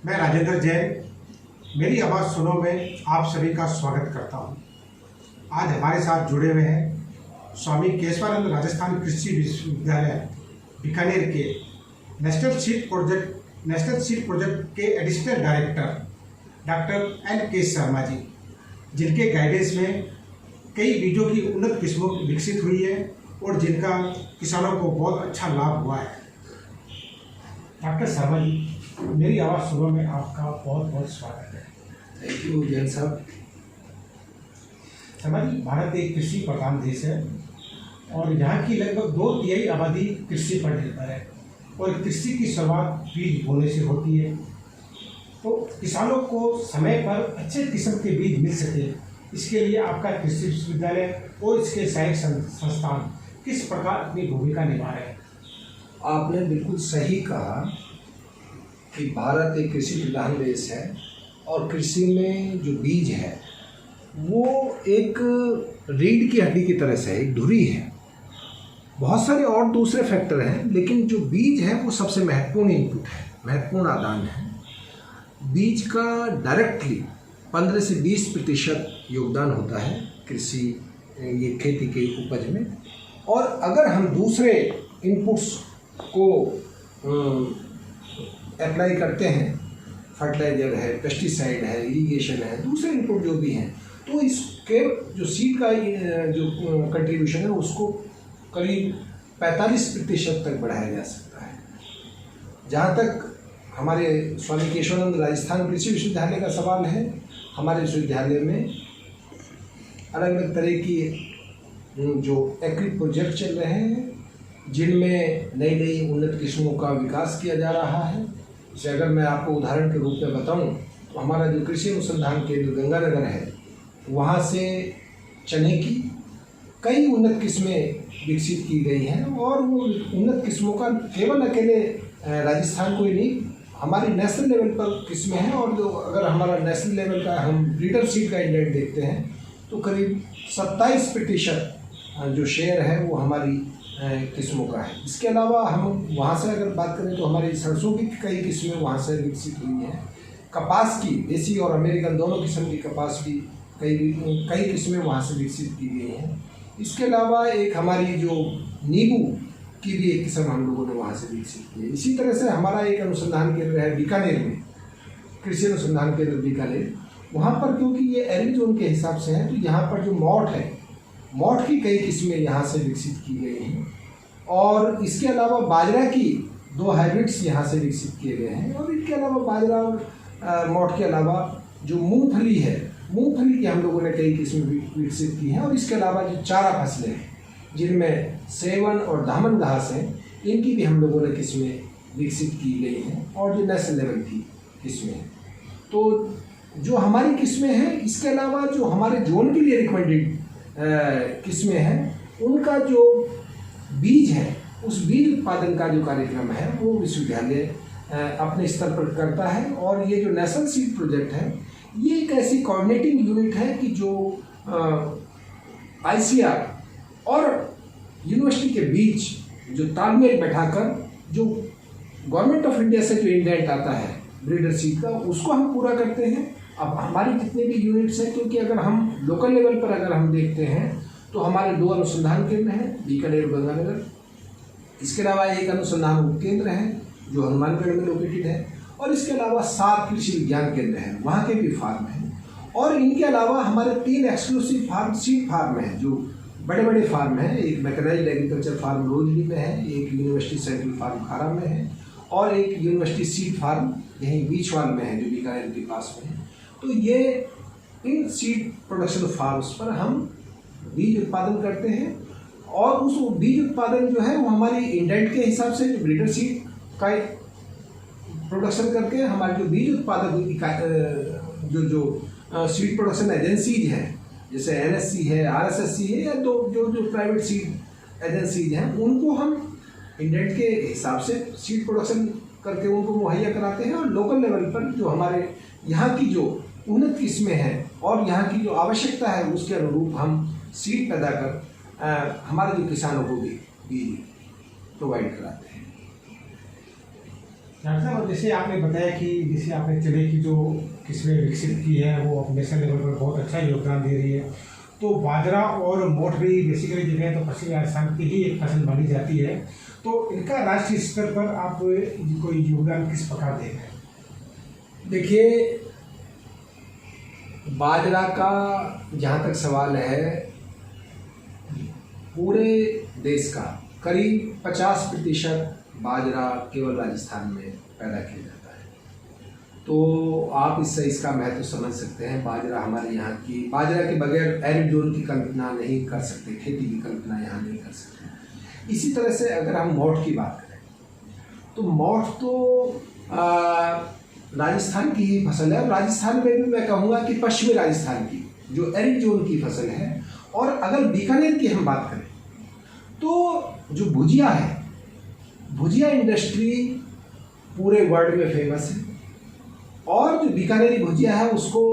मैं राजेंद्र जैन मेरी आवाज़ सुनो में आप सभी का स्वागत करता हूं। आज हमारे साथ जुड़े हुए हैं स्वामी केशवानंद राजस्थान कृषि विश्वविद्यालय बीकानेर के नेशनल सीड प्रोजेक्ट के additional director doctor N.K. Sharma ji, जिनके गाइडेंस में कई बीजों की उन्नत किस्मों विकसित हुई है और जिनका किसानों को बहुत अच्छा लाभ हुआ है। डॉक्टर शर्मा जी, मेरी आवाज़ सुनो में आपका बहुत बहुत स्वागत है। थैंक यू जैन साहब। शर्मा जी, भारत एक कृषि प्रधान देश है और यहाँ की लगभग 2/3 आबादी कृषि पर निर्भर है और कृषि की शुरुआत बीज बोने से होती है। तो किसानों को समय पर अच्छे किस्म के बीज मिल सके, इसके लिए आपका कृषि विश्वविद्यालय और इसके सहायक संस्थान किस प्रकार अपनी भूमिका निभा रहे हैं? आपने बिल्कुल सही कहा कि भारत एक कृषि प्रधान देश है और कृषि में जो बीज है वो एक रीढ़ की हड्डी की तरह से एक धुरी है। बहुत सारे और दूसरे फैक्टर हैं, लेकिन जो बीज है वो सबसे महत्वपूर्ण इनपुट है, महत्वपूर्ण आदान है। बीज का डायरेक्टली 15 से 20% योगदान होता है कृषि ये खेती के उपज में। और अगर हम दूसरे इनपुट्स को अप्लाई करते हैं, फर्टिलाइजर है, पेस्टिसाइड है, इरिगेशन है, दूसरे इनपुट जो भी हैं, तो इसके जो सीड का जो कंट्रीब्यूशन है उसको करीब 45% तक बढ़ाया जा सकता है। जहाँ तक हमारे स्वामी केशवानंद राजस्थान कृषि विश्वविद्यालय का सवाल है, हमारे विश्वविद्यालय में अलग अलग तरह की जो एग्री प्रोजेक्ट चल रहे हैं जिनमें नई नई उन्नत किस्मों का विकास किया जा रहा है। जैसे अगर मैं आपको उदाहरण के रूप में बताऊं तो हमारा जो कृषि अनुसंधान केंद्र गंगानगर है, वहाँ से चने की कई उन्नत किस्में विकसित की गई हैं और वो उन्नत किस्मों का केवल अकेले राजस्थान को ही नहीं, हमारी नेशनल लेवल पर किस्में हैं। और जो अगर हमारा नेशनल लेवल का हम ब्रीडर सीड का इंडेक्स देखते हैं तो करीब 27% जो शेयर है वो हमारी किस्मों का है। इसके अलावा हम वहाँ से अगर बात करें तो हमारी सरसों की कई किस्में वहाँ से विकसित हुई हैं। कपास की देसी और अमेरिकन दोनों किस्म की कपास की कई किस्में वहाँ से विकसित की गई हैं। इसके अलावा एक हमारी जो नींबू की भी एक किस्म हम लोगों ने वहाँ से विकसित की है। इसी तरह से हमारा एक अनुसंधान केंद्र है बीकानेर में, कृषि अनुसंधान केंद्र बीकानेर। वहाँ पर क्योंकि ये एरिड जोन के हिसाब से है तो यहाँ पर जो मोठ है, मोठ की कई किस्में यहाँ से विकसित की गई हैं। और इसके अलावा बाजरा की 2 हाइब्रिड्स यहाँ से विकसित किए गए हैं। और इनके अलावा बाजरा और मोठ के अलावा जो मूंगफली है, मूंगफली की हम लोगों ने कई किस्में विकसित की हैं। और इसके अलावा जो चारा फसलें हैं जिनमें सेवन और दामन घास हैं, इनकी भी हम लोगों ने किस्में विकसित की गई हैं और जो नेशनल लेवल की किस्में हैं। तो जो हमारी किस्में हैं, इसके अलावा जो हमारे जोन के लिए रिकमेंडेड किस्में हैं, उनका जो बीज है उस बीज उत्पादन का जो कार्यक्रम है वो विश्वविद्यालय अपने स्तर पर करता है। और ये जो नेशनल सीड प्रोजेक्ट है ये एक ऐसी कोऑर्डिनेटिंग यूनिट है कि जो ICR और यूनिवर्सिटी के बीच जो तालमेल बैठाकर जो गवर्नमेंट ऑफ इंडिया से जो इंडेंट आता है ब्रीडर सीड का, उसको हम पूरा करते हैं। अब हमारी जितने भी यूनिट्स हैं, क्योंकि अगर हम लोकल लेवल पर अगर हम देखते हैं तो हमारे 2 अनुसंधान केंद्र हैं, बीकानेर और गंगानगर। इसके अलावा एक अनुसंधान उपकेंद्र है जो हनुमानगढ़ में लोकेटेड है। और इसके अलावा 7 कृषि विज्ञान केंद्र हैं, वहाँ के भी फार्म हैं। और इनके अलावा हमारे 3 एक्सक्लूसिव फार्म, सीड फार्म हैं जो बड़े बड़े फार्म हैं। एक मैकेनाइज्ड एग्रीकल्चर फार्म रोजली में है, एक यूनिवर्सिटी सेंट्रल फार्म खारा में है और एक यूनिवर्सिटी सीड फार्म यहीं बीचवाल में है जो बीकानेर के पास में है। तो ये इन सीड प्रोडक्शन फार्म्स पर हम बीज उत्पादन करते हैं। और उस बीज उत्पादन जो है वो हमारी इंडेंट के हिसाब से जो ब्रीडर सीड का प्रोडक्शन करके हमारे जो बीज उत्पादक जो सीड प्रोडक्शन एजेंसीज हैं, जैसे NSC है, RSSC है या जो प्राइवेट सीड एजेंसीज हैं, उनको हम इंडेंट के हिसाब से सीड प्रोडक्शन करके उनको मुहैया कराते हैं। और लोकल लेवल पर जो हमारे यहाँ की जो उन्नत किस्में हैं और यहाँ की जो आवश्यकता है उसके अनुरूप हम सीड पैदा कर हमारे जो किसानों को भी बीज प्रोवाइड कराते हैं। डॉक्टर साहब, जैसे आपने बताया कि जैसे आपने चने की जो किस्में विकसित की है वो अब नेशनल लेवल पर बहुत अच्छा योगदान दे रही है, तो बाजरा और मोठ भी बेसिकली देखें तो पश्चिमी राजस्थान की ही एक फसल मानी जाती है, तो इनका राष्ट्रीय स्तर पर आप कोई योगदान किस प्रकार दे रहे हैं? देखिए, बाजरा का जहाँ तक सवाल है, पूरे देश का करीब 50% बाजरा केवल राजस्थान में पैदा किया जाता है। तो आप इससे इसका महत्व समझ सकते हैं। बाजरा हमारे यहाँ की, बाजरा के बगैर एरिड जोन की कल्पना नहीं कर सकते, खेती की कल्पना यहाँ नहीं कर सकते। इसी तरह से अगर हम मोठ की बात करें तो मोठ तो राजस्थान की ही फसल है। राजस्थान में भी मैं कहूँगा कि पश्चिमी राजस्थान की जो एरिड जोन की फसल है। और अगर बीकानेर की हम बात करें तो जो भुजिया है, भुजिया इंडस्ट्री पूरे वर्ल्ड में फेमस है। और जो बीकानेरी भुजिया है उसको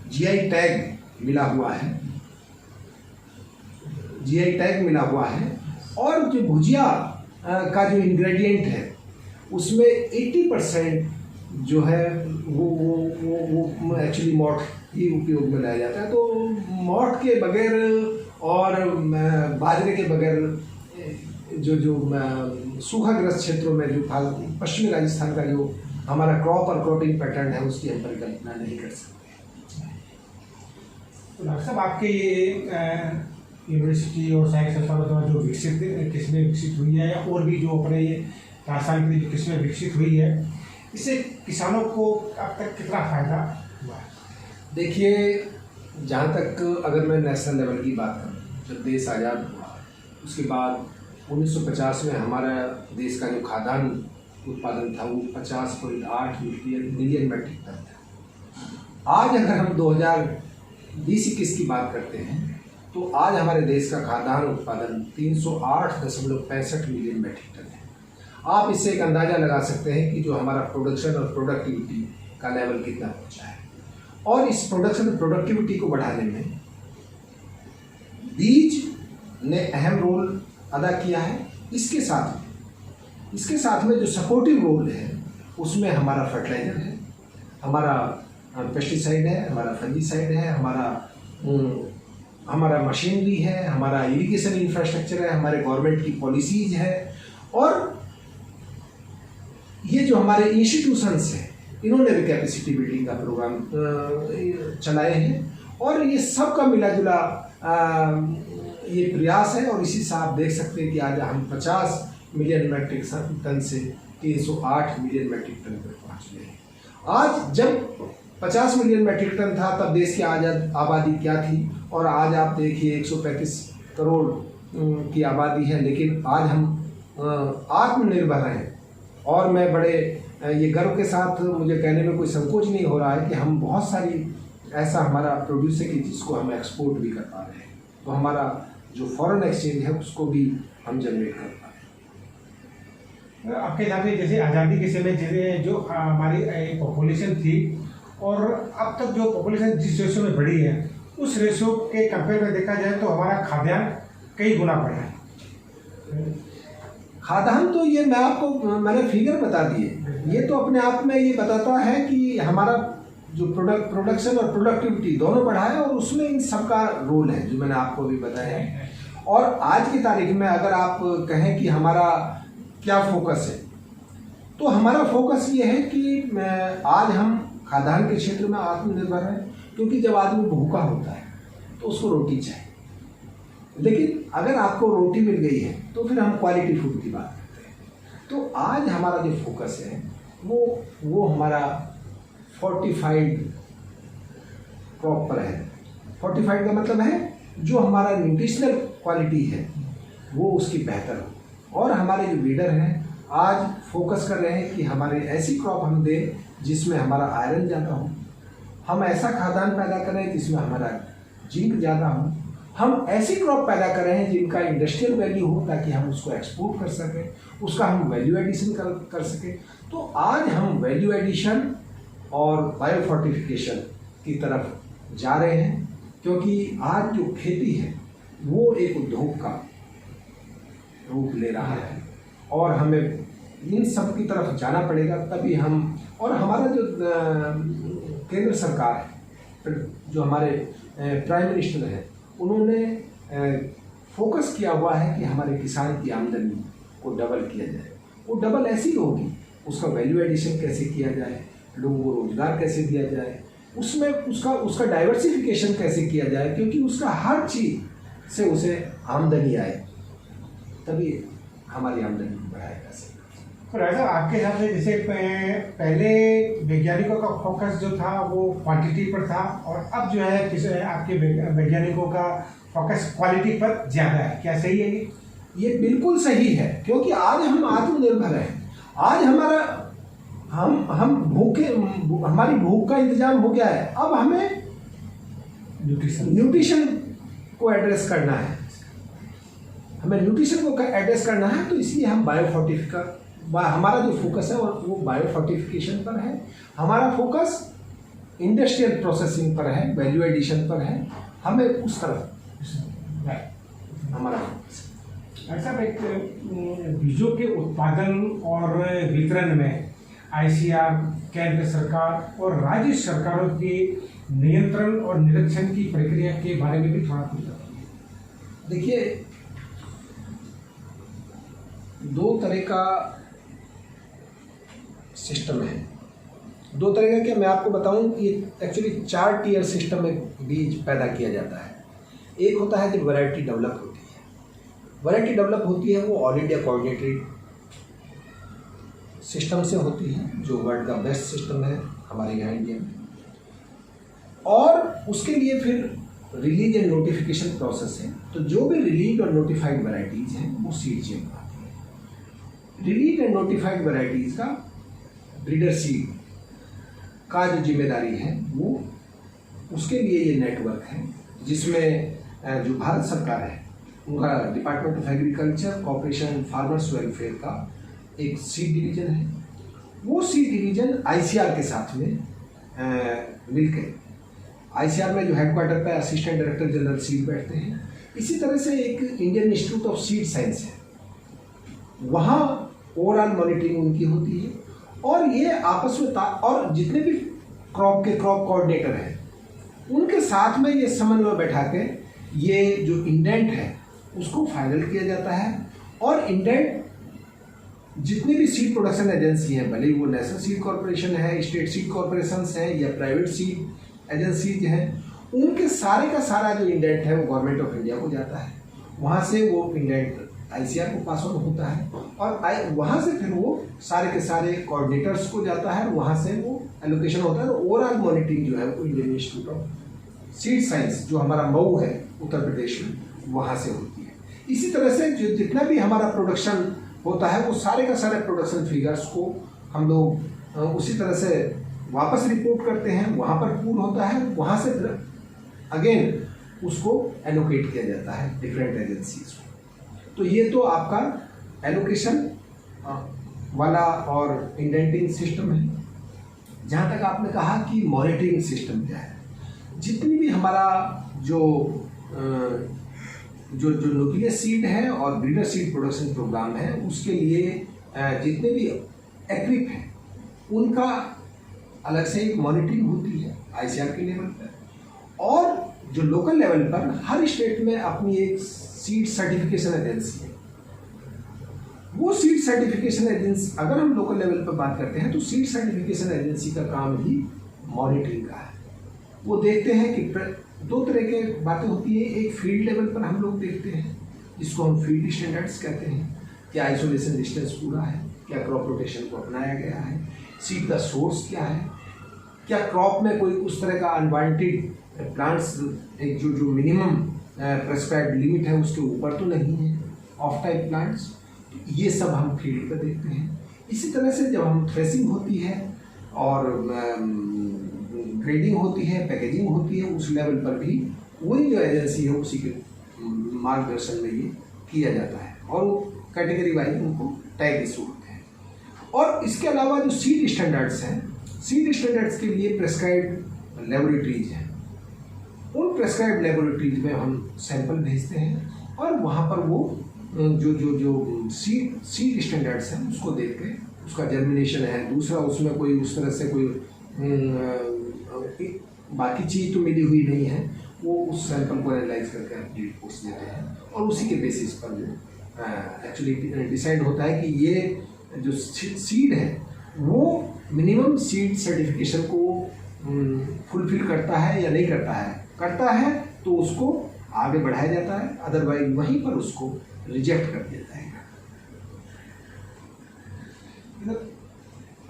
जीआई टैग मिला हुआ है, जीआई टैग मिला हुआ है। और जो भुजिया का जो इंग्रेडिएंट है उसमें 80% जो है वो एक्चुअली मोठ ही उपयोग में लाया जाता है। तो मोठ के बगैर और बाजरे के बगैर जो सूखाग्रस्त क्षेत्रों में जो पश्चिमी राजस्थान का जो हमारा क्रॉप और क्रॉपिंग पैटर्न है उसकी हम परिकल्पना नहीं कर सकते। तो डॉक्टर साहब, आपके ये यूनिवर्सिटी और साइंस संस्थानों द्वारा जो विकसित किस्में विकसित हुई है, या और भी जो अपने ये राजस्थान की जो किस्में विकसित हुई है, इससे किसानों को अब तक कितना फायदा हुआ है? देखिए, जहाँ तक अगर मैं नेशनल लेवल की बात करूँ, जब देश आज़ाद हुआ उसके बाद 1950 में हमारा देश का जो खाद्यान्न उत्पादन था वो 50.8 मिलियन मैट्रिक टन था। आज अगर हम 2020-21 की बात करते हैं तो आज हमारे देश का खाद्यान्न उत्पादन 308.65 मिलियन मैट्रिक टन है। आप इससे एक अंदाज़ा लगा सकते हैं कि जो हमारा प्रोडक्शन और प्रोडक्टिविटी का लेवल कितना पहुँचा है। और इस प्रोडक्शन और प्रोडक्टिविटी को बढ़ाने में बीज ने अहम रोल अदा किया है। इसके साथ में जो सपोर्टिव रोल है उसमें हमारा फर्टिलाइजर है, हमारा पेस्टिसाइड है, हमारा फंजीसाइड है, हमारा मशीनरी है, हमारा इरिगेशन इंफ्रास्ट्रक्चर है, हमारे गवर्नमेंट की पॉलिसीज है। और ये जो हमारे इंस्टीट्यूशंस हैं इन्होंने भी कैपेसिटी बिल्डिंग का प्रोग्राम चलाए हैं। और ये सब का मिला जुला ये प्रयास है। और इसी से आप देख सकते हैं कि आज हम 50 मिलियन मैट्रिक टन से 308 मिलियन मैट्रिक टन पर पहुँच गए हैं। आज जब 50 मिलियन मैट्रिक टन था तब देश की आबादी क्या थी, और आज आप देखिए 135 करोड़ की आबादी है। लेकिन आज हम आत्मनिर्भर हैं। और मैं बड़े ये गर्व के साथ मुझे कहने में कोई संकोच नहीं हो रहा है कि हम बहुत सारी ऐसा हमारा प्रोड्यूस है कि जिसको हम एक्सपोर्ट भी कर पा रहे हैं। तो हमारा जो फॉरेन एक्सचेंज है उसको भी हम जनरेट कर पा रहे हैं। आपके हिसाब से जैसे आज़ादी के समय जैसे जो हमारी पॉपुलेशन थी और अब तक जो पॉपुलेशन जिस रेशो में बढ़ी है उस रेशो के कंपेयर में देखा जाए तो हमारा खाद्यान्न कई गुना बढ़ा है। खाद्यान्न तो ये मैंने फिगर बता दिए। ये तो अपने आप में ये बताता है कि हमारा जो प्रोडक्शन और प्रोडक्टिविटी दोनों बढ़ा है। और उसमें इन सबका रोल है जो मैंने आपको अभी बताया है। और आज की तारीख में अगर आप कहें कि हमारा क्या फोकस है, तो हमारा फोकस ये है कि आज हम खाद्यान्न के क्षेत्र में आत्मनिर्भर हैं। क्योंकि जब आदमी भूखा होता है तो उसको रोटी चाहिए, लेकिन अगर आपको रोटी मिल गई है तो फिर हम क्वालिटी फूड की बात करते हैं। तो आज हमारा जो फोकस है वो हमारा फोर्टिफाइड क्रॉप पर है। फोर्टिफाइड का मतलब है जो हमारा न्यूट्रिशनल क्वालिटी है वो उसकी बेहतर हो। और हमारे जो लीडर हैं आज फोकस कर रहे हैं कि हमारे ऐसी क्रॉप हम दें जिसमें हमारा आयरन ज़्यादा हो, हम ऐसा खाद्यान्न पैदा करें जिसमें हमारा जिंक ज़्यादा हो, हम ऐसी क्रॉप पैदा कर रहे हैं जिनका इंडस्ट्रियल वैल्यू हो ताकि हम उसको एक्सपोर्ट कर सकें, उसका हम वैल्यू एडिशन कर सकें। तो आज हम वैल्यू एडिशन और बायो फोर्टिफिकेशन की तरफ जा रहे हैं। क्योंकि आज जो खेती है वो एक उद्योग का रूप ले रहा है और हमें इन सब की तरफ जाना पड़ेगा, तभी हम, और हमारा जो केंद्र सरकार है, जो हमारे प्राइम मिनिस्टर हैं, उन्होंने फोकस किया हुआ है कि हमारे किसान की आमदनी को डबल किया जाए। वो डबल ऐसी होगी, उसका वैल्यू एडिशन कैसे किया जाए, लोगों को रोजगार कैसे दिया जाए, उसमें उसका डाइवर्सिफिकेशन कैसे किया जाए, क्योंकि उसका हर चीज़ से उसे आमदनी आए, तभी हमारी आमदनी को बढ़ाएगा। तो राजा आपके हिसाब से जैसे पहले वैज्ञानिकों का फोकस जो था वो क्वांटिटी पर था, और अब जो है किसी आपके वैज्ञानिकों का फोकस क्वालिटी पर ज़्यादा है, क्या सही है ये बिल्कुल सही है, क्योंकि आज हम आत्मनिर्भर हैं। आज हम भूखे, हमारी भूख का इंतजाम हो गया है, अब हमें न्यूट्रिशन को एड्रेस करना है, हमें न्यूट्रिशन को एड्रेस करना है। तो इसलिए हम बायोफोर्टिफिकेशन, हमारा जो फोकस है वो बायोफोर्टिफिकेशन पर है, हमारा फोकस इंडस्ट्रियल प्रोसेसिंग पर है, वैल्यू एडिशन पर है, हमें उस तरफ हमारा फोकस है। ऐसा एक बीजों के उत्पादन और वितरण में आईसीआर, केंद्र सरकार और राज्य सरकारों के नियंत्रण और निरीक्षण की प्रक्रिया के बारे में भी थोड़ा कुछ बताइए। देखिए, दो तरह का सिस्टम है, दो तरह का क्या मैं आपको बताऊं कि एक्चुअली 4 टियर सिस्टम में बीज पैदा किया जाता है। एक होता है जब वैरायटी डेवलप होती है, वैरायटी डेवलप होती है वो ऑल इंडिया कोऑर्डिनेटेड सिस्टम से होती है, जो वर्ल्ड का बेस्ट सिस्टम है हमारे यहाँ इंडिया में। और उसके लिए फिर रिलीज एंड नोटिफिकेशन प्रोसेस है, तो जो भी रिलीज और नोटिफाइड वैरायटीज़ हैं वो सीड चेन में आती है। रिलीज एंड नोटिफाइड वैरायटीज़ का ब्रीडर सीड का जो जिम्मेदारी है वो, उसके लिए ये नेटवर्क है, जिसमें जो भारत सरकार है उनका department of agriculture, corporation farmers welfare का एक सीड डिवीजन है। वो सीड डिवीजन आईसीआर के साथ में मिलकर, आईसीआर में जो हेडक्वार्टर पर असिस्टेंट डायरेक्टर जनरल सीड बैठते हैं, इसी तरह से एक Indian institute of seed science है, वहाँ ओवरऑल मॉनिटरिंग उनकी होती है। और ये आपस में और जितने भी क्रॉप कोऑर्डिनेटर हैं उनके साथ में ये समन्वय बैठा के ये जो इंडेंट है उसको फाइनल किया जाता है। और इंडेंट जितनी भी सीड प्रोडक्शन एजेंसी हैं, भले ही वो नेशनल सीड कॉर्पोरेशन है, स्टेट सीड कॉर्पोरेशन हैं या प्राइवेट सीड एजेंसीज हैं, उनके सारे का सारा जो इंडेंट है वो गवर्नमेंट ऑफ इंडिया को जाता है। वहाँ से वो इंडेंट आईसीआर को पास ऑन होता है, और वहाँ से फिर वो सारे के सारे कोऑर्डिनेटर्स को जाता है, वहाँ से वो एलोकेशन होता है। ओवरऑल मॉनिटरिंग जो है वो Indian institute of seed science, जो हमारा मऊ है उत्तर प्रदेश में, वहाँ से होती है। इसी तरह से जो जितना भी हमारा प्रोडक्शन होता है वो सारे का सारे प्रोडक्शन फिगर्स को हम लोग उसी तरह से वापस रिपोर्ट करते हैं, वहाँ पर पूल होता है, वहाँ से फिर अगेन उसको एलोकेट किया जाता है डिफरेंट एजेंसीज को। तो ये तो आपका एलोकेशन वाला और इंडेंटिंग सिस्टम है। जहाँ तक आपने कहा कि मॉनिटरिंग सिस्टम क्या है, जितनी भी हमारा जो न्यूक्लियस सीड है और ब्रीडर सीड प्रोडक्शन प्रोग्राम है, उसके लिए जितने भी एक्विप हैं उनका अलग से एक मॉनिटरिंग होती है आईसीआर के लेवल पर। और जो लोकल लेवल पर हर स्टेट में अपनी एक सीड सर्टिफिकेशन एजेंसी है। वो सीड सर्टिफिकेशन एजेंसी, अगर हम लोकल लेवल पर बात करते हैं तो सीड सर्टिफिकेशन एजेंसी का काम ही मॉनिटरिंग का है। वो देखते हैं कि दो तरह के बातें होती है, एक फील्ड लेवल पर हम लोग देखते हैं जिसको हम फील्ड स्टैंडर्ड्स कहते हैं, क्या आइसोलेशन डिस्टेंस पूरा है, क्या क्रॉप रोटेशन को अपनाया गया है, सीड का सोर्स क्या है, क्या क्रॉप में कोई उस तरह का अनवांटेड प्लांट्स, एक जो मिनिमम प्रेस्क्राइब्ड लिमिट है उसके ऊपर तो नहीं है, ऑफ टाइप प्लांट्स, ये सब हम फील्ड पर देखते हैं। इसी तरह से जब हम थ्रेसिंग होती है और ग्रेडिंग होती है, पैकेजिंग होती है, उस लेवल पर भी वही जो एजेंसी है उसी के मार्गदर्शन में ये किया जाता है और वो कैटेगरी वाइज उनको टैग इशू होते हैं। और इसके अलावा जो सीड स्टैंडर्ड्स हैं, सीड स्टैंडर्ड्स के लिए प्रेस्क्राइब्ड लेबोरेटरीज हैं, उन प्रेस्क्राइब्ड लेबोरेटरीज में हम सैंपल भेजते हैं और वहाँ पर वो जो जो जो सीड स्टैंडर्ड्स हैं उसको देख के, उसका जर्मिनेशन है, दूसरा उसमें कोई उस तरह से कोई बाकी चीज़ तो मिली हुई नहीं है, वो उस सैंपल को एनालाइज करके अपनी रिपोर्ट्स देते हैं और उसी के बेसिस पर जो एक्चुअली डिसाइड होता है कि ये जो सीड है वो मिनिमम सीड सर्टिफिकेशन को फुलफिल करता है या नहीं करता है तो उसको आगे बढ़ाया जाता है, अदरवाइज वहीं पर उसको रिजेक्ट कर दिया जाएगा।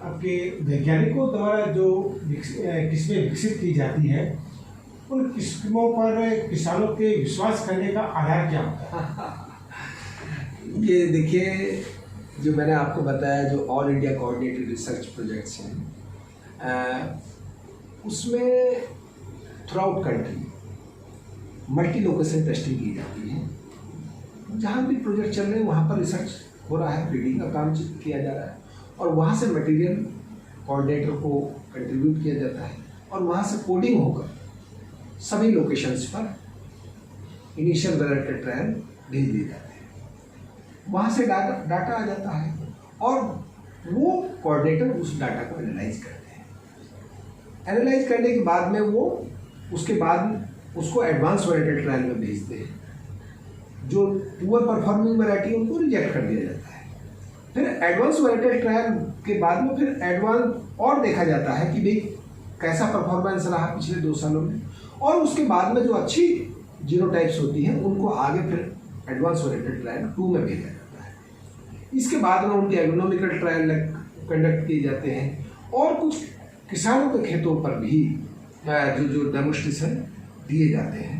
आपके वैज्ञानिकों द्वारा जो किस्में विकसित की जाती है, उन किस्मों पर किसानों के विश्वास करने का आधार क्या होता है? ये देखिए, जो मैंने आपको बताया, जो all India coordinated research projects हैं, उसमें through out country multi location testing की जाती है। जहाँ भी प्रोजेक्ट चल रहे हैं वहाँ पर रिसर्च हो रहा है, ब्रीडिंग का काम किया जा रहा है और वहाँ से मटेरियल कोऑर्डिनेटर को कंट्रीब्यूट किया जाता है और वहाँ से कोडिंग होकर सभी लोकेशंस पर इनिशियल वैरायटी ट्रायल भेज दिए जाते हैं। वहाँ से डाटा आ जाता है और वो कोऑर्डिनेटर उस डाटा को एनालाइज करते हैं। एनालाइज करने के बाद में वो उसके बाद उसको एडवांस वैरायटी ट्रायल में भेजते हैं। जो पुअर परफॉर्मिंग वैरायटी उनको रिजेक्ट कर दिया जाता है। फिर एडवांस वैरायटी ट्रायल के बाद में फिर एडवांस और देखा जाता है कि भाई कैसा परफॉर्मेंस रहा पिछले 2 सालों में, और उसके बाद में जो अच्छी जीनोटाइप्स होती हैं उनको आगे फिर एडवांस वैरायटी ट्रायल 2 में भेजा जाता है। इसके बाद में उनके एग्रोनॉमिकल ट्रायल कंडक्ट किए जाते हैं और कुछ किसानों के खेतों पर भी जो डेमोन्स्ट्रेशन दिए जाते हैं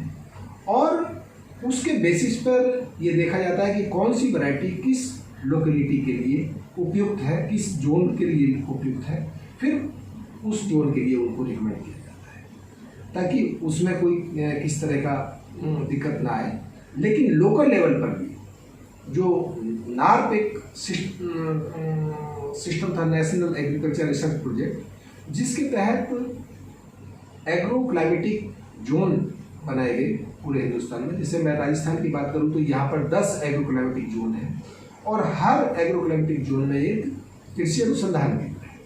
और उसके बेसिस पर ये देखा जाता है कि कौन सी वैरायटी किस लोकेलिटी के लिए उपयुक्त है, किस जोन के लिए उपयुक्त है, फिर उस जोन के लिए उनको रिकमेंड किया जाता है ताकि उसमें कोई किस तरह का दिक्कत ना आए। लेकिन लोकल लेवल पर भी जो नार्प एक सिस्टम था, नेशनल एग्रीकल्चर रिसर्च प्रोजेक्ट, जिसके तहत एग्रो क्लाइमेटिक जोन बनाए गए पूरे हिंदुस्तान में। जैसे मैं राजस्थान की बात करूं तो यहाँ पर 10 एग्रो क्लाइमेटिक जोन है और हर एग्रो क्लाइमेटिक जोन में एक कृषि अनुसंधान केंद्र है।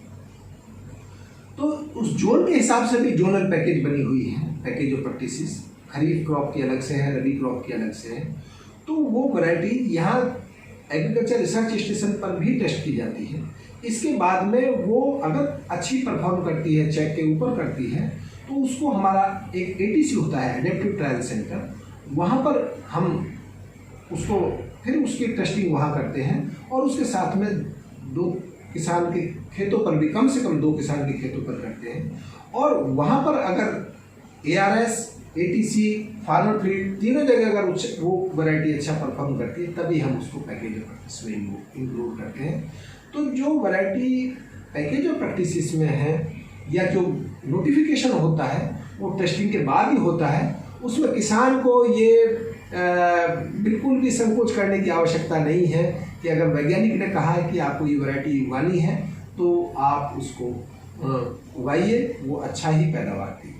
तो उस जोन के हिसाब से भी जोनल पैकेज बनी हुई है, package of practices, kharif crop की अलग से है, रबी क्रॉप की अलग से है। तो वो वैरायटी यहाँ एग्रीकल्चर रिसर्च स्टेशन पर भी टेस्ट की जाती है। इसके बाद में वो अगर अच्छी परफॉर्म करती है, चेक के ऊपर करती है, तो उसको हमारा एक ATC होता है, एडेप्टिव ट्रायल सेंटर, वहाँ पर हम उसको फिर उसकी टेस्टिंग वहाँ करते हैं और उसके साथ में 2 किसान के खेतों पर भी, कम से कम 2 किसान के खेतों पर करते हैं और वहाँ पर अगर ARS, ATC, फार्मर फील्ड तीनों जगह अगर वो वैरायटी अच्छा परफॉर्म करती है तभी हम उसको पैकेज ऑफ प्रैक्टिस में इंक्लूड करते हैं। तो जो वैरायटी पैकेज ऑफ प्रैक्टिस में है या जो नोटिफिकेशन होता है वो टेस्टिंग के बाद ही होता है। उसमें किसान को ये बिल्कुल भी संकोच करने की आवश्यकता नहीं है कि अगर वैज्ञानिक ने कहा है कि आपको ये वैरायटी उगानी है तो आप उसको उगाइए, वो अच्छा ही पैदावार देगी।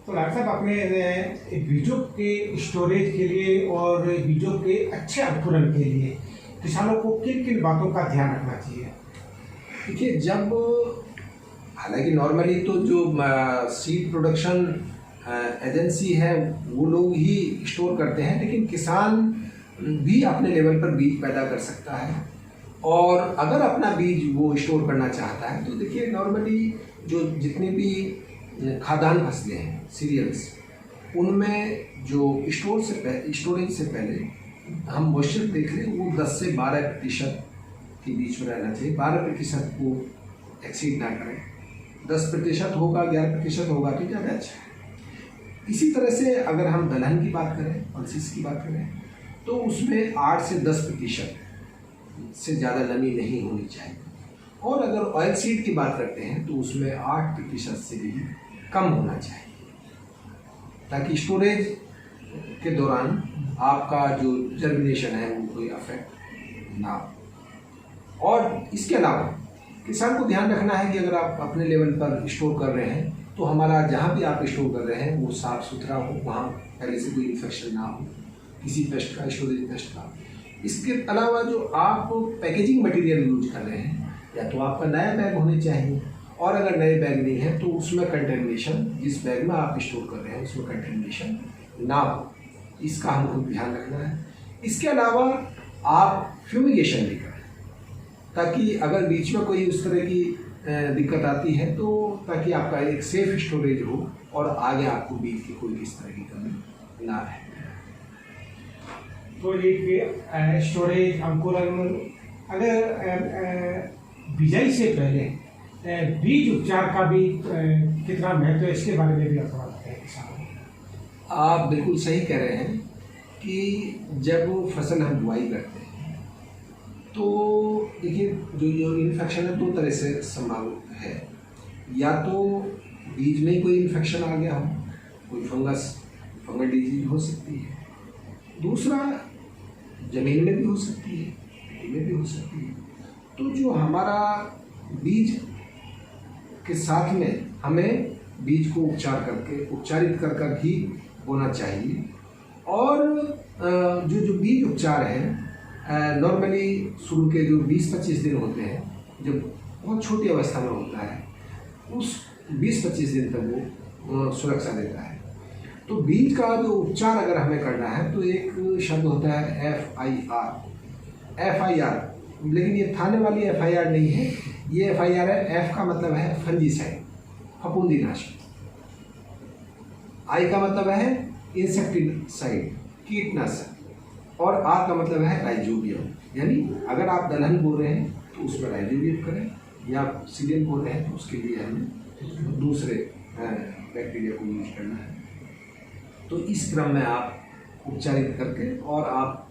तो डॉक्टर साहब, आपने बीजों के स्टोरेज के लिए और बीजों के अच्छे अंकुरण के लिए किसानों को किन किन बातों का ध्यान रखना चाहिए? देखिए, जब हालांकि नॉर्मली तो जो सीड प्रोडक्शन एजेंसी है वो लोग ही स्टोर करते हैं, लेकिन किसान भी अपने लेवल पर बीज पैदा कर सकता है और अगर अपना बीज वो स्टोर करना चाहता है तो देखिए नॉर्मली जो जितने भी खाद्यान्न फसलें हैं, सीरियल्स, उनमें जो स्टोरेज से पहले हम मॉइस्चर देख लें, वो 10 से 12% के बीच में रहना चाहिए। 12% को एक्सीड ना करें। 10% होगा, 11% होगा तो ज़्यादा अच्छा है। इसी तरह से अगर हम दलहन की बात करें, पल्सिस की बात करें, तो उसमें 8 से 10% से ज़्यादा नमी नहीं होनी चाहिए। और अगर ऑयल सीड की बात करते हैं तो उसमें 8% से भी कम होना चाहिए ताकि स्टोरेज के दौरान आपका जो जर्मिनेशन है वो कोई अफेक्ट ना हो। और इसके अलावा किसान को ध्यान रखना है कि अगर आप अपने लेवल पर स्टोर कर रहे हैं तो हमारा जहाँ भी आप स्टोर कर रहे हैं वो साफ़ सुथरा हो, वहाँ पहले से कोई इन्फेक्शन ना हो, किसी पेस्ट का, स्टोरेज पेस्ट का। इसके अलावा जो आप पैकेजिंग मटेरियल यूज कर रहे हैं, या तो आपका नया बैग होने चाहिए, और अगर नए बैग नहीं है तो उसमें कंटेमिनेशन, जिस बैग में आप स्टोर कर रहे हैं उसमें कंटेमिनेशन ना हो, इसका हमको ध्यान रखना है। इसके अलावा आप फ्यूमिगेशन भी करें, ताकि अगर बीच में कोई उस तरह की दिक्कत आती है तो ताकि आपका एक सेफ स्टोरेज हो और आगे आपको बीज की कोई किस तरह की कमी ना रहे। तो एक स्टोरेज, अंकुरण, अगर बिजाई से पहले बीज उपचार का भी कितना महत्व है, इसके बारे में भी आप थोड़ा बताएं किसानों को। आप बिल्कुल सही कह रहे हैं कि जब फसल हम बुआई करते हैं तो देखिए जो इन्फेक्शन है 2 तरह से संभव है। या तो बीज में ही कोई इन्फेक्शन आ गया हो, कोई फंगल डिजीज हो सकती है। दूसरा, जमीन में भी हो सकती है, मिट्टी में भी हो सकती है। तो जो हमारा बीज के साथ में हमें बीज को उपचारित कर ही बोना चाहिए। और जो बीज उपचार है नॉर्मली शुरू के जो 20-25 दिन होते हैं, जब बहुत छोटी अवस्था में होता है, उस 20-25 दिन तक वो सुरक्षा देता है। तो बीज का जो उपचार अगर हमें करना है तो एक शब्द होता है FIR, लेकिन ये थाने वाली FIR नहीं है, ये FIR है। F का मतलब है फंजीसाइड, फफूंदीनाशक। I का मतलब है इंसेक्टिसाइड, कीटनाशक। और R का मतलब है राइजोबियम, यानी अगर आप दलहन बो रहे हैं तो उसमें राइजोबियम करें, या सीजन बो रहे हैं तो उसके लिए हमें दूसरे बैक्टीरिया को यूज करना है। तो इस क्रम में आप उपचारित करके, और आप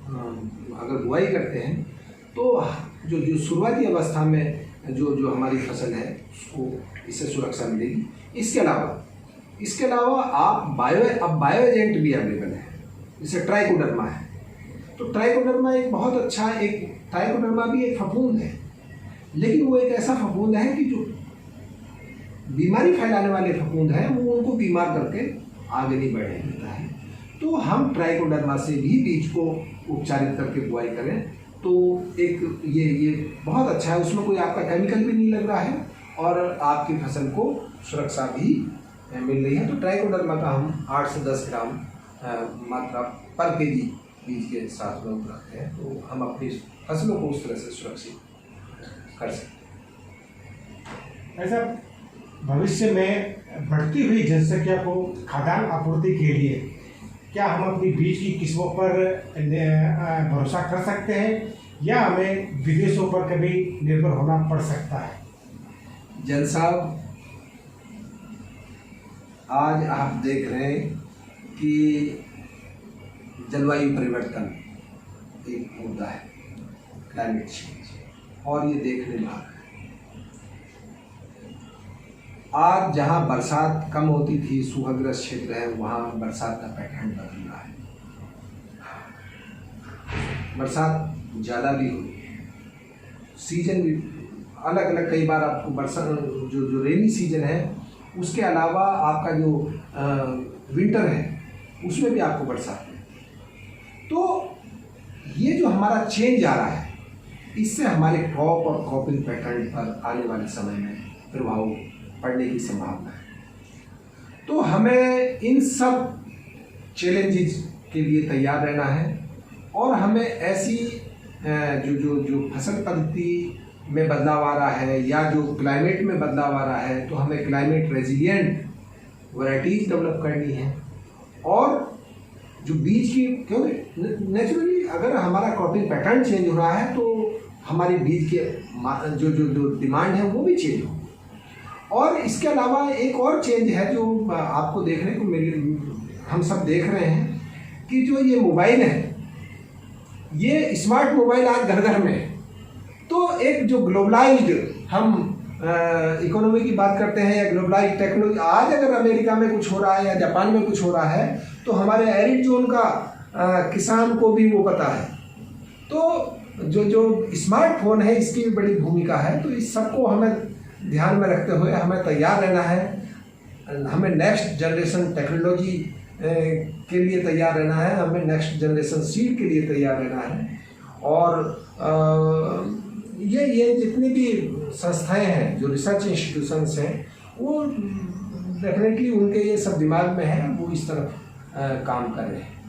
अगर बुआई करते हैं तो जो शुरुआती अवस्था में जो हमारी फसल है उसको इससे सुरक्षा मिलेगी। इसके अलावा आप बायो एजेंट भी अवेलेबल है, जैसे ट्राइकोडर्मा है। तो ट्राइकोडर्मा एक बहुत अच्छा, ट्राइकोडर्मा भी एक फफूंद है, लेकिन वो एक ऐसा फफूंद है कि जो बीमारी फैलाने वाले फफूंद हैं वो उनको बीमार करके आगे नहीं बढ़ने देता है। तो हम ट्राइकोडर्मा से भी बीज को उपचारित करके बुआई करें तो एक ये बहुत अच्छा है। उसमें कोई आपका केमिकल भी नहीं लग रहा है और आपकी फसल को सुरक्षा भी मिल रही है। तो ट्राइकोडर्मा का हम 8 से 10 ग्राम मात्रा पर केजी बीज के साथ में रखते हैं, तो हम अपनी फसलों को उस तरह से सुरक्षित कर सकते हैं। ऐसा भविष्य में बढ़ती हुई जनसंख्या को खाद्यान्न आपूर्ति के लिए क्या हम अपनी बीज की किस्मों पर भरोसा कर सकते हैं, या हमें विदेशों पर कभी निर्भर होना पड़ सकता है? जन साहब, आज आप देख रहे हैं कि जलवायु परिवर्तन एक मुद्दा है, क्लाइमेट चेंज, और ये देखने में आ रहा है। आज जहाँ बरसात कम होती थी, सूखाग्रस्त क्षेत्र है, वहाँ बरसात का पैटर्न बदल रहा है। बरसात ज़्यादा भी हुई है, सीजन भी अलग अलग, कई बार आपको बरसात जो रेनी सीजन है उसके अलावा आपका जो विंटर है उसमें भी आपको बरसात है। तो ये जो हमारा चेंज आ रहा है, इससे हमारे क्रॉप और क्रॉपिंग पैटर्न पर आने वाले समय में प्रभाव पड़ने की संभावना है। तो हमें इन सब चैलेंजेस के लिए तैयार रहना है, और हमें ऐसी जो फसल पद्धति में बदलाव आ रहा है या जो क्लाइमेट में बदलाव आ रहा है, तो हमें क्लाइमेट रेजिलिएंट वैराइटीज डेवलप करनी है। और जो बीज की, क्योंकि नेचुरली अगर हमारा क्रॉपिंग पैटर्न चेंज हो रहा है तो हमारी बीज के जो डिमांड है वो भी चेंज हो। और इसके अलावा एक और चेंज है जो आपको देखने को हम सब देख रहे हैं कि जो ये मोबाइल है, ये स्मार्ट मोबाइल आज घर घर में है। तो एक जो ग्लोबलाइज्ड हम इकोनॉमी की बात करते हैं या ग्लोबलाइज्ड टेक्नोलॉजी, आज अगर अमेरिका में कुछ हो रहा है या जापान में कुछ हो रहा है तो हमारे एरिड जोन का किसान को भी वो पता है। तो जो स्मार्टफोन है इसकी भी बड़ी भूमिका है। तो इस सबको हमें ध्यान में रखते हुए हमें तैयार रहना है। हमें नेक्स्ट जनरेशन टेक्नोलॉजी के लिए तैयार रहना है, हमें नेक्स्ट जनरेशन सीड के लिए तैयार रहना है। और ये जितनी भी संस्थाएं हैं, जो रिसर्च इंस्टीट्यूशंस हैं, वो डेफिनेटली उनके ये सब दिमाग में है, वो इस तरफ काम कर रहे हैं।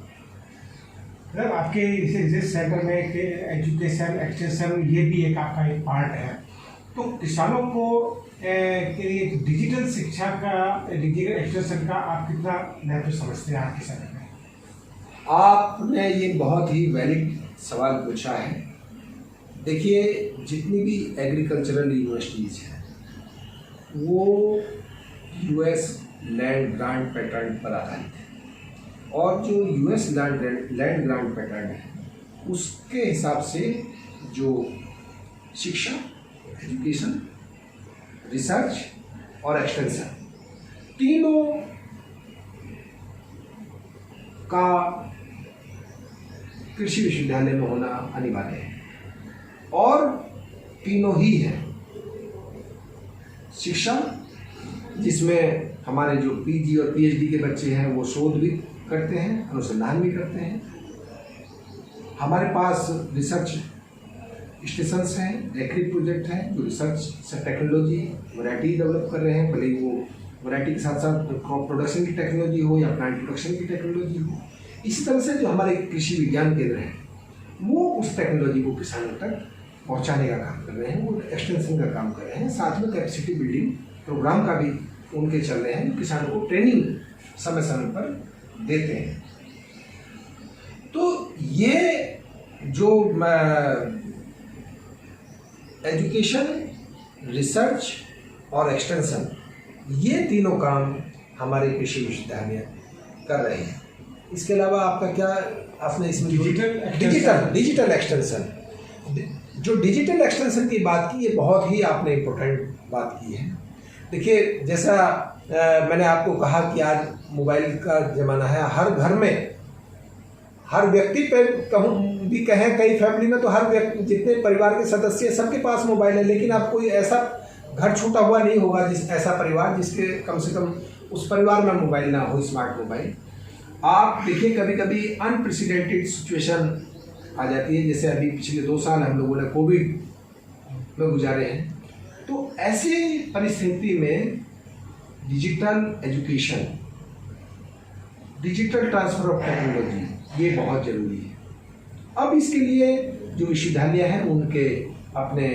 मतलब आपके इस रिसर्च सेंटर में एजुकेशन एक्सटेंशन ये भी एक आपका एक पार्ट है, तो किसानों को के लिए डिजिटल शिक्षा का, डिजिटल एक्सटेंशन का आप कितना महत्व समझते हैं आज के समय में? आपने ये बहुत ही वैलिड सवाल पूछा है। देखिए, जितनी भी एग्रीकल्चरल यूनिवर्सिटीज़ हैं वो यूएस लैंड ग्रांट पैटर्न पर आधारित है, और जो यूएस लैंड ग्रांट पैटर्न है उसके हिसाब से जो शिक्षा, एजुकेशन, रिसर्च और एक्सटेंशन तीनों का कृषि विश्वविद्यालय में होना अनिवार्य है, और तीनों ही हैं। शिक्षा, जिसमें हमारे जो पीजी और पीएचडी के बच्चे हैं वो शोध भी करते हैं, अनुसंधान भी करते हैं। हमारे पास रिसर्च स्टेशंस हैं, एग्री प्रोजेक्ट हैं जो रिसर्च से टेक्नोलॉजी वैरायटी डेवलप कर रहे हैं, भले ही वो वैरायटी के साथ साथ क्रॉप प्रोडक्शन की टेक्नोलॉजी हो या प्लांट प्रोडक्शन की टेक्नोलॉजी हो। इसी तरह से जो हमारे कृषि विज्ञान केंद्र हैं वो उस टेक्नोलॉजी को किसानों तक पहुंचाने का काम कर रहे हैं, वो एक्सटेंशन का काम कर रहे हैं। साथ में कैपेसिटी बिल्डिंग प्रोग्राम का भी उनके चल रहे हैं, जो किसानों को ट्रेनिंग समय समय पर देते हैं। तो ये जो एजुकेशन, रिसर्च और एक्सटेंशन, ये तीनों काम हमारे कृषि विश्वविद्यालय कर रहे हैं। इसके अलावा आपका क्या, आपने इसमें डिजिटल एक्सटेंशन, जो डिजिटल एक्सटेंशन की बात की, ये बहुत ही आपने इम्पोर्टेंट बात की है। देखिए, जैसा मैंने आपको कहा कि आज मोबाइल का ज़माना है, हर घर में, हर व्यक्ति पे कहूँ भी कहें, कई फैमिली में तो हर व्यक्ति, जितने परिवार के सदस्य हैं सबके पास मोबाइल है, लेकिन आप कोई ऐसा घर छूटा हुआ नहीं होगा ऐसा परिवार जिसके कम से कम उस परिवार में मोबाइल ना हो, स्मार्ट मोबाइल। आप देखिए, कभी कभी अनप्रेसिडेंटेड सिचुएशन आ जाती है, जैसे अभी पिछले 2 साल हम लोगों ने कोविड में गुजारे हैं। तो ऐसे परिस्थिति में digital education, digital transfer of technology, ये बहुत ज़रूरी है। अब इसके लिए जो विश्वविद्यालय हैं उनके अपने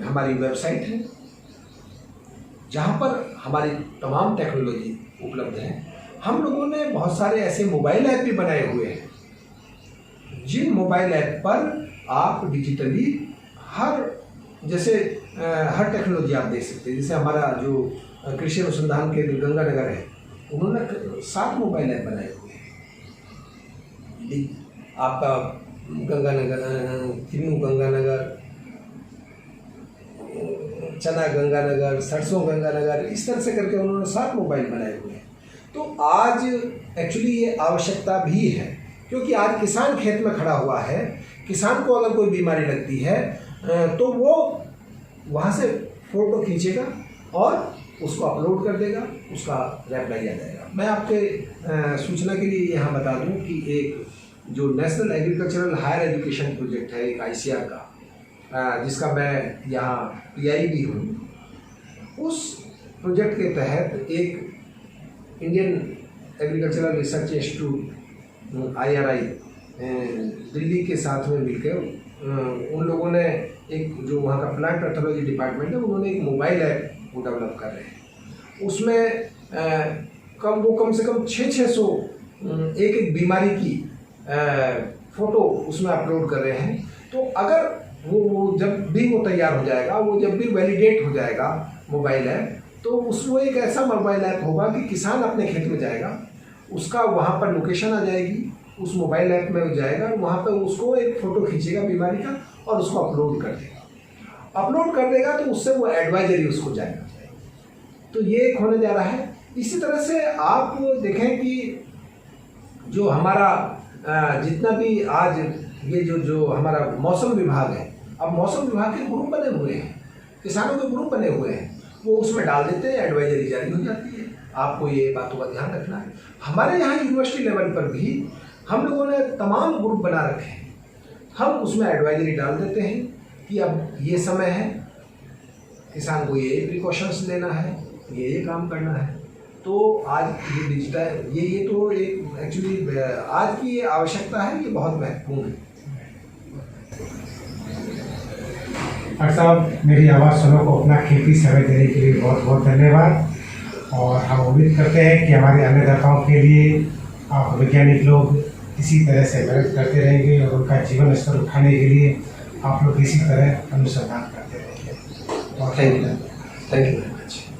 हमारी वेबसाइट है, जहाँ पर हमारी तमाम टेक्नोलॉजी उपलब्ध है। हम लोगों ने बहुत सारे ऐसे मोबाइल ऐप भी बनाए हुए हैं, जिन मोबाइल ऐप पर आप डिजिटली हर टेक्नोलॉजी आप देख सकते हैं। जैसे हमारा जो कृषि अनुसंधान केंद्र गंगानगर है, उन्होंने 7 मोबाइल ऐप बनाए हुए हैं। आपका गंगानगर, किन्नू गंगानगर, चना गंगानगर, सरसों गंगानगर, इस तरह से करके उन्होंने 7 मोबाइल बनाए हुए हैं। तो आज एक्चुअली ये आवश्यकता भी है, क्योंकि आज किसान खेत में खड़ा हुआ है, किसान को अगर कोई बीमारी लगती है तो वो वहाँ से फ़ोटो खींचेगा और उसको अपलोड कर देगा, उसका रिप्लाई आ जाएगा। मैं आपके सूचना के लिए यहाँ बता दूँ कि एक जो national agricultural higher education project है, एक ICAR का, जिसका मैं यहाँ PI भी हूँ, उस प्रोजेक्ट के तहत एक Indian agricultural research institute IRI Delhi के साथ में मिलकर उन लोगों ने एक, जो वहाँ का प्लांट पैथोलॉजी डिपार्टमेंट है, उन्होंने एक मोबाइल ऐप वो डेवलप कर रहे हैं। उसमें कम से कम 600 एक बीमारी की फ़ोटो उसमें अपलोड कर रहे हैं। तो अगर वो जब भी वो तैयार हो जाएगा, वो जब भी वैलिडेट हो जाएगा मोबाइल ऐप, तो उसमें एक ऐसा मोबाइल ऐप होगा कि किसान अपने खेत में जाएगा, उसका वहाँ पर लोकेशन आ जाएगी, उस मोबाइल ऐप में जाएगा, वहाँ पर उसको एक फ़ोटो खींचेगा बीमारी का और उसको अपलोड कर देगा। तो उससे वो एडवाइजरी उसको जाएगा। तो ये एक होने जा रहा है। इसी तरह से आप देखें कि जो हमारा जितना भी आज ये जो हमारा मौसम विभाग है, अब मौसम विभाग के ग्रुप बने हुए हैं, किसानों के ग्रुप बने हुए हैं, वो उसमें डाल देते हैं, एडवाइजरी जारी हो जाती है। आपको ये बातों का ध्यान रखना है। हमारे यहाँ यूनिवर्सिटी लेवल पर भी हम लोगों ने तमाम ग्रुप बना रखे हैं। हम उसमें एडवाइजरी डाल देते हैं कि अब ये समय है, किसान को ये प्रिकॉशंस लेना है, ये काम करना है। तो आज ये डिजिटल ये तो एक एक्चुअली आज की ये आवश्यकता है, ये बहुत महत्वपूर्ण है। डॉक्टर साहब, मेरी आवाज़ सुनो को अपना कीमती समय देने के लिए बहुत बहुत धन्यवाद। और हम उम्मीद करते हैं कि हमारे अन्नदाताओं के लिए आप वैज्ञानिक लोग इसी तरह से मेहनत करते रहेंगे और उनका जीवन स्तर उठाने के लिए आप लोग इसी तरह अनुसंधान करते रहेंगे। Thank you very much.